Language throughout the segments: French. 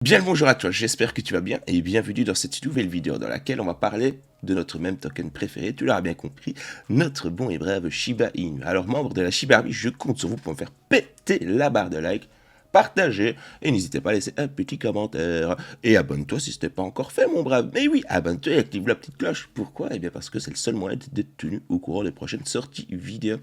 Bien le bonjour à toi, j'espère que tu vas bien et bienvenue dans cette nouvelle vidéo dans laquelle on va parler de notre même token préféré, tu l'auras bien compris, notre bon et brave Shiba Inu. Alors membre de la Shiba Army, je compte sur vous pour me faire péter la barre de like, partager et n'hésitez pas à laisser un petit commentaire. Et abonne-toi si ce n'est pas encore fait mon brave. Mais oui, abonne-toi et active la petite cloche. Pourquoi? Eh bien parce que c'est le seul moyen d'être tenu au courant des prochaines sorties vidéo.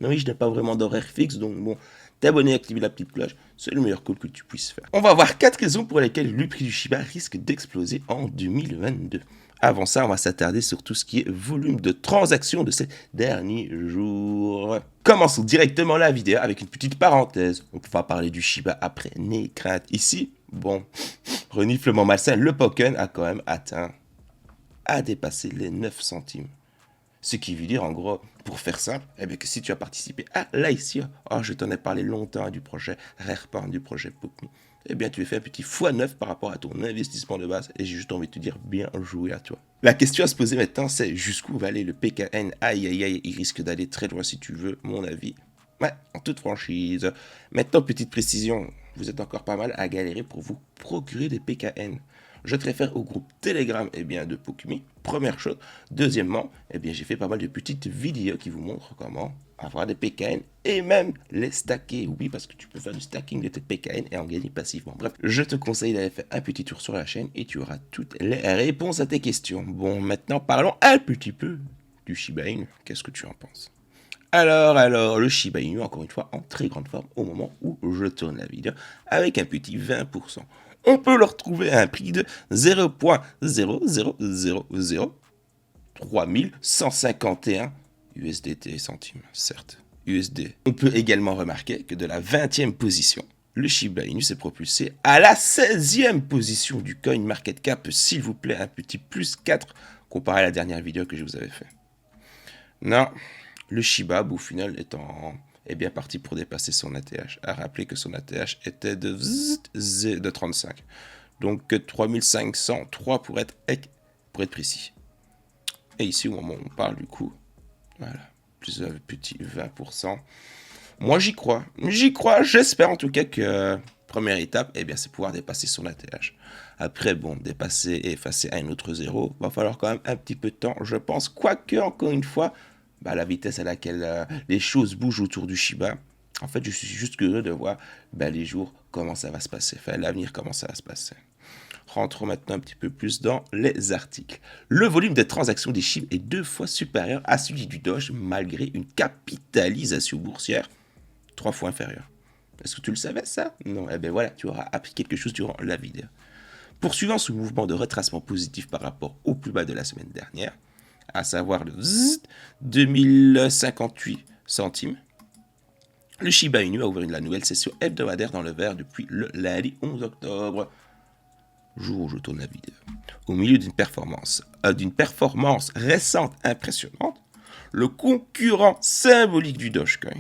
Non oui, je n'ai pas vraiment d'horaire fixe, donc bon, t'abonner et activer la petite cloche, c'est le meilleur call que tu puisses faire. On va voir 4 raisons pour lesquelles le prix du Shiba risque d'exploser en 2022. Avant ça, on va s'attarder sur tout ce qui est volume de transactions de ces derniers jours. Commençons directement la vidéo avec une petite parenthèse. On va parler du Shiba après, n'aie crainte. Ici, bon, reniflement malsain, le Pokken a quand même dépassé les 9 centimes. Ce qui veut dire, en gros, pour faire simple, eh bien, que si tu as participé à l'ICO, je t'en ai parlé longtemps du projet Rarepan, du projet Pokemon, eh bien, tu as fait un petit x9 par rapport à ton investissement de base, et j'ai juste envie de te dire, bien joué à toi. La question à se poser maintenant, c'est jusqu'où va aller le PKN? Aïe, aïe, aïe, il risque d'aller très loin si tu veux, mon avis. Ouais, en toute franchise. Maintenant, petite précision, vous êtes encore pas mal à galérer pour vous procurer des PKN. Je te réfère au groupe Telegram de Pokemi, première chose. Deuxièmement, j'ai fait pas mal de petites vidéos qui vous montrent comment avoir des PKN et même les stacker. Oui, parce que tu peux faire du stacking de tes PKN et en gagner passivement. Bref, je te conseille d'aller faire un petit tour sur la chaîne et tu auras toutes les réponses à tes questions. Bon, maintenant parlons un petit peu du Shiba Inu. Qu'est-ce que tu en penses? Alors, le Shiba Inu, encore une fois, en très grande forme au moment où je tourne la vidéo, avec un petit 20%. On peut le retrouver à un prix de 0.0003151 USDT centimes, certes, USD. On peut également remarquer que de la 20e position, le Shiba Inu s'est propulsé à la 16e position du coin market cap, s'il vous plaît, un petit plus 4 comparé à la dernière vidéo que je vous avais fait. Non, le Shiba, au final, est bien parti pour dépasser son ATH. À rappeler que son ATH était de 35. Donc 3503 pour être précis. Et ici, au moment où on parle du coup, voilà, plus un petit 20%. Moi, j'y crois, j'espère en tout cas que première étape, c'est pouvoir dépasser son ATH. Après, bon, dépasser et effacer un autre zéro, va falloir quand même un petit peu de temps, je pense. Quoique, encore une fois, la vitesse à laquelle les choses bougent autour du Shiba, en fait, je suis juste curieux de voir les jours, comment ça va se passer, enfin, l'avenir, comment ça va se passer. Rentrons maintenant un petit peu plus dans les articles. Le volume de transactions des Shiba est 2 fois supérieur à celui du Doge, malgré une capitalisation boursière 3 fois inférieure. Est-ce que tu le savais, ça? Non, voilà, tu auras appris quelque chose durant la vidéo. Poursuivant ce mouvement de retracement positif par rapport au plus bas de la semaine dernière, à savoir le 2058 centimes, le Shiba Inu a ouvert la nouvelle session hebdomadaire dans le vert depuis le lundi 11 octobre, jour où je tourne la vidéo. Au milieu d'une performance récente impressionnante, le concurrent symbolique du Dogecoin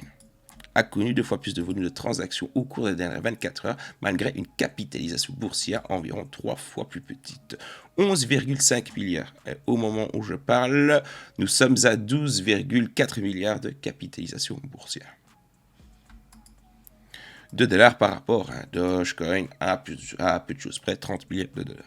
a connu 2 fois plus de volume de transactions au cours des dernières 24 heures, malgré une capitalisation boursière environ 3 fois plus petite. 11,5 milliards. Et au moment où je parle, nous sommes à 12,4 milliards de capitalisation boursière. $2 par rapport à un Dogecoin à peu de choses près, 30 milliards de dollars.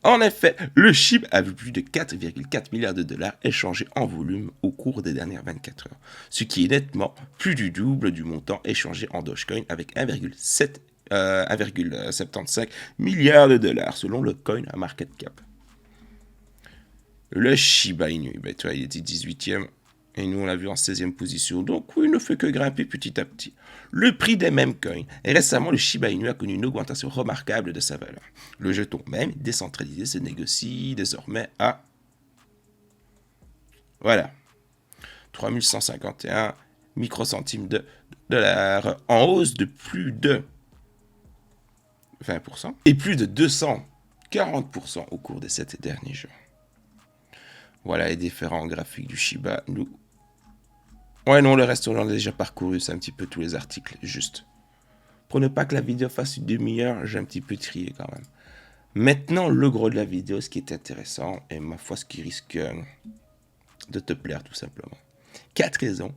En effet, le Shiba a vu plus de 4,4 milliards de dollars échangés en volume au cours des dernières 24 heures, ce qui est nettement plus du double du montant échangé en Dogecoin avec 1,75 milliards de dollars selon le Coin Market Cap. Le Shiba Inu, il était 18e et nous on l'a vu en 16e position, donc oui, il ne fait que grimper petit à petit. Le prix des mêmes coins. Et récemment, le Shiba Inu a connu une augmentation remarquable de sa valeur. Le jeton même décentralisé se négocie désormais à 3151 microcentimes de dollars, en hausse de plus de 20% et plus de 240% au cours des 7 derniers jours. Voilà les différents graphiques du Shiba. Le reste, on l'a déjà parcouru, c'est un petit peu tous les articles, juste. Pour ne pas que la vidéo fasse une demi-heure, j'ai un petit peu trié quand même. Maintenant, le gros de la vidéo, ce qui est intéressant, et ma foi, ce qui risque de te plaire tout simplement. 4 raisons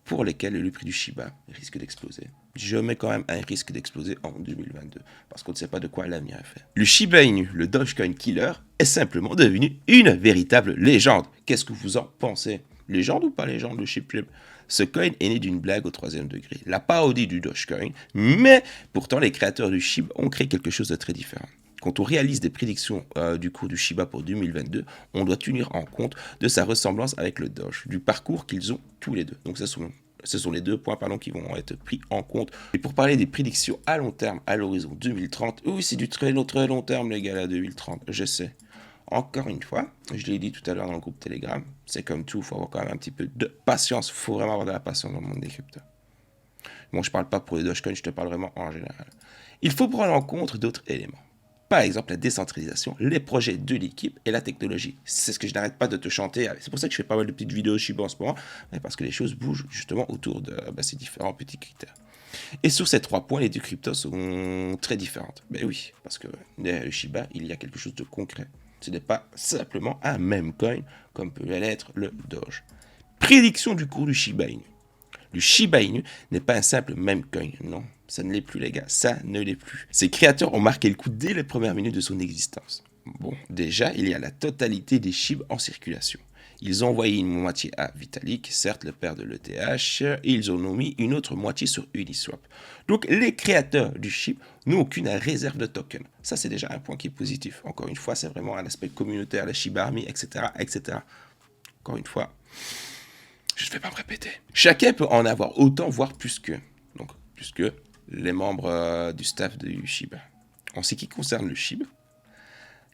pour lesquels le prix du Shiba risque d'exploser. Je mets quand même un risque d'exploser en 2022, parce qu'on ne sait pas de quoi l'avenir est fait. Le Shiba Inu, le Dogecoin Killer, est simplement devenu une véritable légende. Qu'est-ce que vous en pensez? Légende ou pas légende, le ShibLib? Ce coin est né d'une blague au 3e degré, la parodie du Dogecoin, mais pourtant les créateurs du SHIB ont créé quelque chose de très différent. Quand on réalise des prédictions du cours du Shiba pour 2022, on doit tenir en compte de sa ressemblance avec le Doge, du parcours qu'ils ont tous les deux. Donc ce sont les deux points qui vont être pris en compte. Et pour parler des prédictions à long terme, à l'horizon 2030, oui, c'est du très long terme, les gars, à 2030, je sais. Encore une fois, je l'ai dit tout à l'heure dans le groupe Telegram, c'est comme tout, il faut avoir quand même un petit peu de patience. Il faut vraiment avoir de la patience dans le monde des cryptos. Bon, je ne parle pas pour les Dogecoin, je te parle vraiment en général. Il faut prendre en compte d'autres éléments. Par exemple, la décentralisation, les projets de l'équipe et la technologie. C'est ce que je n'arrête pas de te chanter. C'est pour ça que je fais pas mal de petites vidéos Shiba en ce moment, parce que les choses bougent justement autour de ces différents petits critères. Et sur ces 3 points, les deux cryptos sont très différentes. Ben oui, parce que derrière le Shiba, il y a quelque chose de concret. Ce n'est pas simplement un meme coin comme peut l'être le Doge. Prédiction du cours du Shiba Inu. Le Shiba Inu n'est pas un simple meme coin, non, ça ne l'est plus les gars, ça ne l'est plus. Ses créateurs ont marqué le coup dès les premières minutes de son existence. Bon, déjà, il y a la totalité des SHIB en circulation. Ils ont envoyé une moitié à Vitalik, certes le père de l'ETH, et ils en ont mis une autre moitié sur Uniswap. Donc les créateurs du SHIB n'ont aucune réserve de token. Ça c'est déjà un point qui est positif. Encore une fois, c'est vraiment un aspect communautaire, la Shiba Army, etc., etc. Encore une fois, je ne vais pas me répéter. Chacun peut en avoir autant, voire plus que. Donc, plus que les membres du staff du SHIB. En ce qui concerne le SHIB,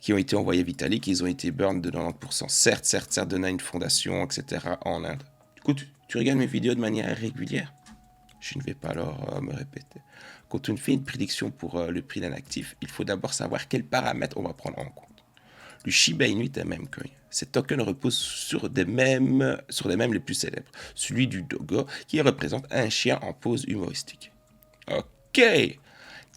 qui ont été envoyés à Vitalik, ils ont été burn de 90%. Certes, donnant une fondation, etc. en Inde. Du coup, tu regardes mes vidéos de manière régulière. Je ne vais pas alors me répéter. Quand on fait une prédiction pour le prix d'un actif, il faut d'abord savoir quels paramètres on va prendre en compte. Le Shiba Inu est un meme coin. Ces tokens reposent sur les mèmes les plus célèbres. Celui du Dogo, qui représente un chien en pose humoristique. Ok.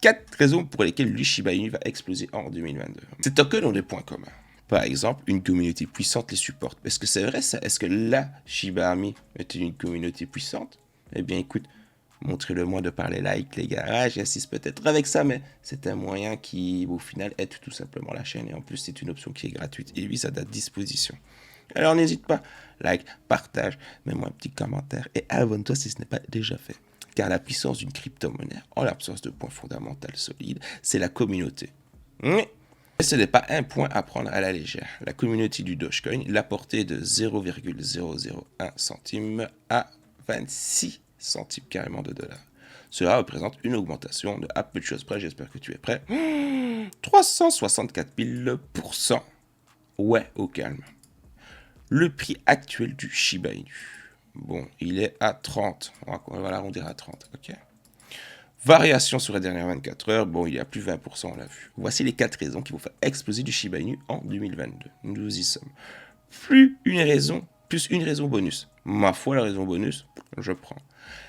4 raisons pour lesquelles le Shiba Inu va exploser en 2022. Ces tokens ont des points communs. Par exemple, une communauté puissante les supporte. Est-ce que c'est vrai ça? Est-ce que la Shiba Army est une communauté puissante? Eh bien écoute, montrez-le-moi de par les likes, les gars. Ah, j'insiste peut-être avec ça, mais c'est un moyen qui, au final, aide tout simplement la chaîne. Et en plus, c'est une option qui est gratuite et mise à ta disposition. Alors n'hésite pas, like, partage, mets-moi un petit commentaire et abonne-toi si ce n'est pas déjà fait. Car la puissance d'une crypto-monnaie, en l'absence de points fondamentaux solides, c'est la communauté. Mais ce n'est pas un point à prendre à la légère. La communauté du Dogecoin l'a porté de 0,001 centime à 26 centimes carrément de dollars. Cela représente une augmentation de à peu de choses près, j'espère que tu es prêt. 364 000%. Ouais, au calme. Le prix actuel du Shiba Inu. Bon, il est à 30. On va l'arrondir à 30, ok. Variation sur les dernières 24 heures. Bon, il y a plus 20%, on l'a vu. Voici les 4 raisons qui vont faire exploser du Shiba Inu en 2022. Nous y sommes. Plus une raison bonus. Ma foi, la raison bonus, je prends.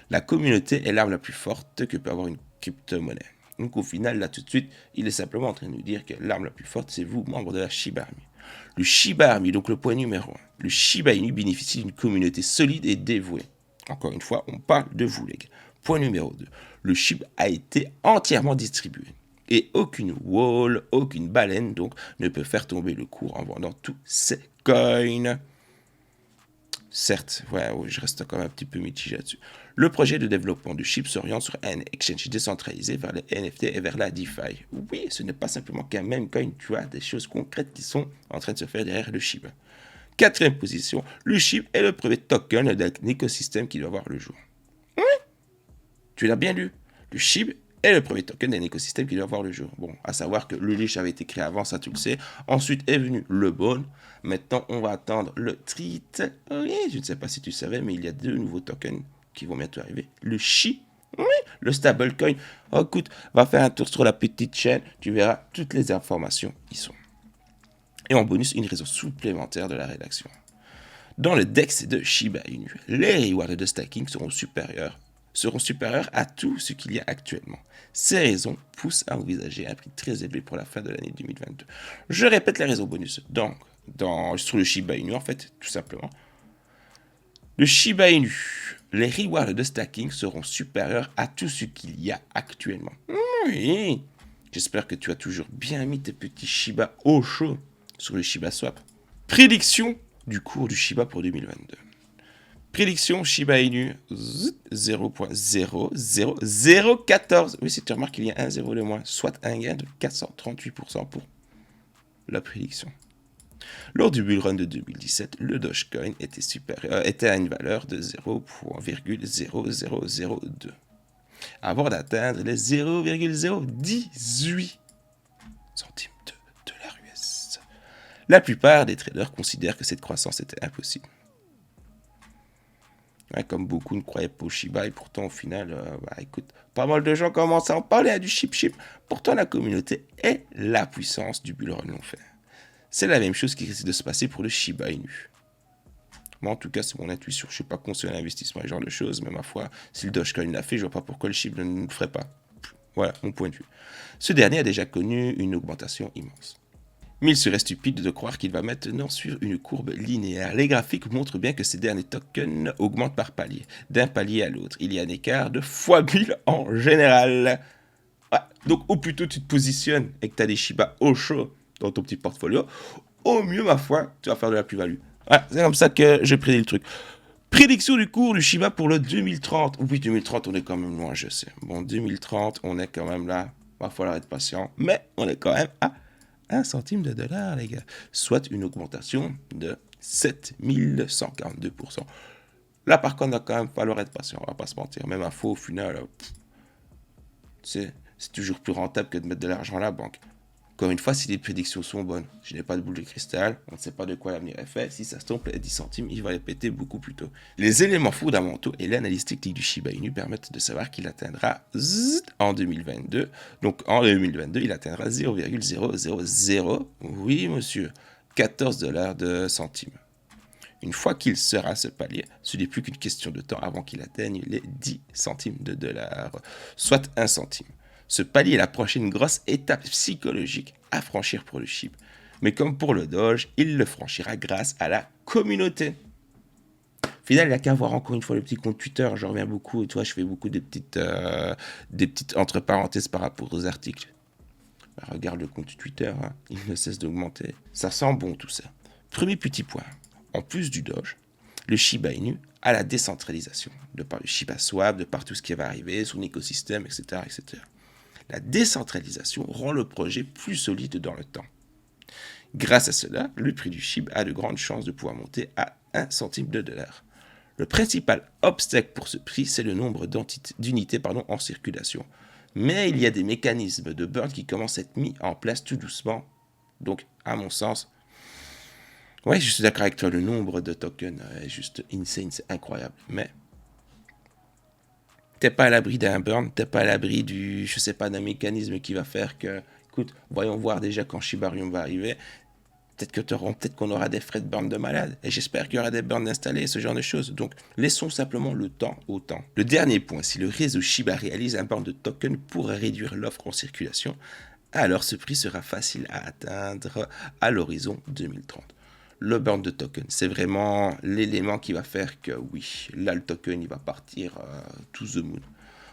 La communauté est l'arme la plus forte que peut avoir une crypto-monnaie. Donc au final, là tout de suite, il est simplement en train de nous dire que l'arme la plus forte, c'est vous, membre de la Shiba Army. Le Shiba Army, donc le point numéro 1. Le Shiba Inu bénéficie d'une communauté solide et dévouée. Encore une fois, on parle de vous, les gars. Point numéro 2. Le Shiba a été entièrement distribué. Et aucune wall, aucune baleine, donc, ne peut faire tomber le cours en vendant tous ces coins. Certes, ouais, je reste quand même un petit peu mitigé là-dessus. Le projet de développement du SHIB s'oriente sur un exchange décentralisé vers les NFT et vers la DeFi. Oui, ce n'est pas simplement qu'un même coin, tu as des choses concrètes qui sont en train de se faire derrière le SHIB. 4e position, le SHIB est le premier token d'un écosystème qui doit voir le jour. Oui, tu l'as bien lu. Le SHIB est le premier token d'un écosystème qui doit voir le jour. Bon, à savoir que le Leash avait été créé avant, ça tu le sais. Ensuite est venu le Bone. Maintenant, on va attendre le Treat. Oui, je ne sais pas si tu savais, mais il y a 2 nouveaux tokens qui vont bientôt arriver. Le Shi, oui, le stablecoin. Oh, écoute, va faire un tour sur la petite chaîne. Tu verras toutes les informations qui sont. Et en bonus, une raison supplémentaire de la rédaction. Dans le DEX de Shiba Inu, les rewards de stacking seront supérieurs à tout ce qu'il y a actuellement. Ces raisons poussent à envisager un prix très élevé pour la fin de l'année 2022. Je répète les raisons bonus. Donc, sur le Shiba Inu, en fait, tout simplement. Le Shiba Inu les rewards de stacking seront supérieurs à tout ce qu'il y a actuellement. Oui, j'espère que tu as toujours bien mis tes petits Shiba au chaud sur le Shiba Swap. Prédiction du cours du Shiba pour 2022. Prédiction Shiba Inu 0.00014. Oui, si tu remarques qu'il y a un 0 de moins, soit un gain de 438% pour la prédiction. Lors du bull run de 2017, le Dogecoin était à une valeur de 0.0002 avant d'atteindre les 0,018 centimes de dollars US. La plupart des traders considèrent que cette croissance était impossible. Ouais, comme beaucoup ne croyaient pas au Shiba, et pourtant au final, écoute, pas mal de gens commencent à en parler du chip. Pourtant la communauté est la puissance du bull run long fait. C'est la même chose qui risque de se passer pour le Shiba Inu. Moi, en tout cas, c'est mon intuition. Je ne suis pas conseiller en investissement et ce genre de choses, mais ma foi, si le Dogecoin l'a fait, je ne vois pas pourquoi le Shiba ne le ferait pas. Voilà, mon point de vue. Ce dernier a déjà connu une augmentation immense. Mais il serait stupide de croire qu'il va maintenant suivre une courbe linéaire. Les graphiques montrent bien que ces derniers tokens augmentent par palier. D'un palier à l'autre, il y a un écart de x1000 en général. Ouais, donc, au plus tôt tu te positionnes et que tu as des Shiba au chaud dans ton petit portfolio, au mieux, ma foi, tu vas faire de la plus-value. Voilà, c'est comme ça que j'ai prédit le truc. Prédiction du cours du Shiba pour le 2030. Oui, 2030, on est quand même loin, je sais. Bon, 2030, on est quand même là. Il va falloir être patient. Mais on est quand même à 1 centime de dollar, les gars. Soit une augmentation de 7142%. Là, par contre, il va quand même falloir être patient. On va pas se mentir. Même à faux, au final, c'est toujours plus rentable que de mettre de l'argent à la banque. Encore une fois, si les prédictions sont bonnes, je n'ai pas de boule de cristal, on ne sait pas de quoi l'avenir est fait. Si ça se trompe, les 10 centimes, il va les péter beaucoup plus tôt. Les éléments fondamentaux et l'analyse technique du Shiba Inu permettent de savoir qu'il atteindra en 2022. Donc en 2022, il atteindra 0,000, oui monsieur, 14 dollars de centimes. Une fois qu'il sera ce palier, ce n'est plus qu'une question de temps avant qu'il atteigne les 10 centimes de dollars, soit 1 centime. Ce palier est la prochaine grosse étape psychologique à franchir pour le Shiba. Mais comme pour le Doge, il le franchira grâce à la communauté. Au final, il n'y a qu'à voir encore une fois le petit compte Twitter. Je reviens beaucoup, tu vois, je fais beaucoup des petites entre parenthèses par rapport aux articles. Bah, regarde le compte Twitter, hein, il ne cesse d'augmenter. Ça sent bon tout ça. Premier petit point, en plus du Doge, le Shiba Inu a la décentralisation, de par le Shiba Swap, de par tout ce qui va arriver, son écosystème, etc., etc. La décentralisation rend le projet plus solide dans le temps. Grâce à cela, le prix du Shiba a de grandes chances de pouvoir monter à 1 centime de dollar. Le principal obstacle pour ce prix, c'est le nombre d'unités en circulation. Mais il y a des mécanismes de burn qui commencent à être mis en place tout doucement. Donc, à mon sens, ouais, je suis d'accord avec toi, le nombre de tokens est juste insane, c'est incroyable. Mais t'es pas à l'abri d'un burn, t'es pas à l'abri d'un mécanisme qui va faire que, écoute, voyons voir déjà quand Shibarium va arriver, peut-être qu'on aura des frais de burn de malade, et j'espère qu'il y aura des burns installés, ce genre de choses. Donc, laissons simplement le temps au temps. Le dernier point, si le réseau Shiba réalise un burn de token pour réduire l'offre en circulation, alors ce prix sera facile à atteindre à l'horizon 2030. Le burn de token, c'est vraiment l'élément qui va faire que oui, là le token il va partir to the moon.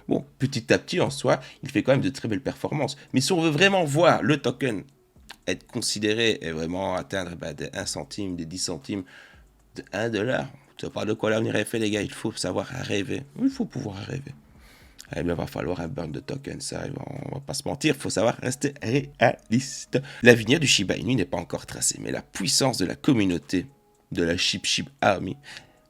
Bon, petit à petit en soi, il fait quand même de très belles performances. Mais si on veut vraiment voir le token être considéré et vraiment atteindre des 1 centime, des 10 centimes, de 1 dollar, tu ne sais pas de quoi l'avenir est fait les gars, il faut savoir rêver. Il faut pouvoir rêver. Eh bien, il va falloir un burn de token, ça, on va pas se mentir, il faut savoir rester réaliste. L'avenir du Shiba Inu n'est pas encore tracé, mais la puissance de la communauté de la ShibShib Army,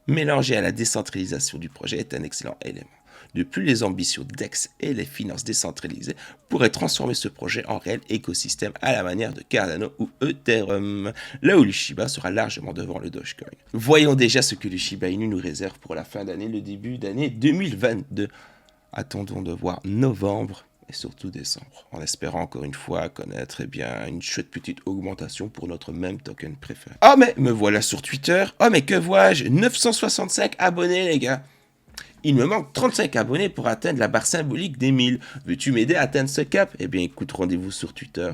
mélangée à la décentralisation du projet, est un excellent élément. De plus, les ambitions DEX et les finances décentralisées pourraient transformer ce projet en réel écosystème à la manière de Cardano ou Ethereum, là où le Shiba sera largement devant le Dogecoin. Voyons déjà ce que le Shiba Inu nous réserve pour la fin d'année, le début d'année 2022. Attendons de voir novembre et surtout décembre, en espérant encore une fois connaître une chouette petite augmentation pour notre même token préféré. Oh mais me voilà sur Twitter, oh mais que vois-je, 965 abonnés les gars. Il me manque 35 abonnés pour atteindre la barre symbolique des 1000. Veux-tu m'aider à atteindre ce cap? Eh bien écoute, rendez-vous sur Twitter.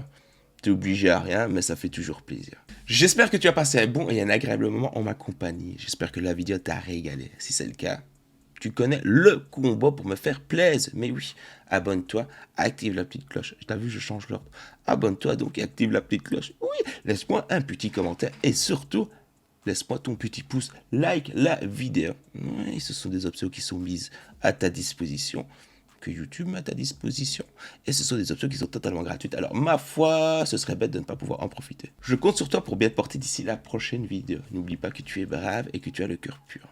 T'es obligé à rien, mais ça fait toujours plaisir. J'espère que tu as passé un bon et un agréable moment en ma compagnie. J'espère que la vidéo t'a régalé. Si c'est le cas, Tu connais le combo pour me faire plaisir. Mais oui, abonne-toi, active la petite cloche. T'as vu, je change l'ordre. Abonne-toi donc et active la petite cloche. Oui, laisse-moi un petit commentaire et surtout, laisse-moi ton petit pouce, like la vidéo. Oui, ce sont des options qui sont mises à ta disposition, que YouTube met à ta disposition. Et ce sont des options qui sont totalement gratuites. Alors, ma foi, ce serait bête de ne pas pouvoir en profiter. Je compte sur toi pour bien te porter d'ici la prochaine vidéo. N'oublie pas que tu es brave et que tu as le cœur pur.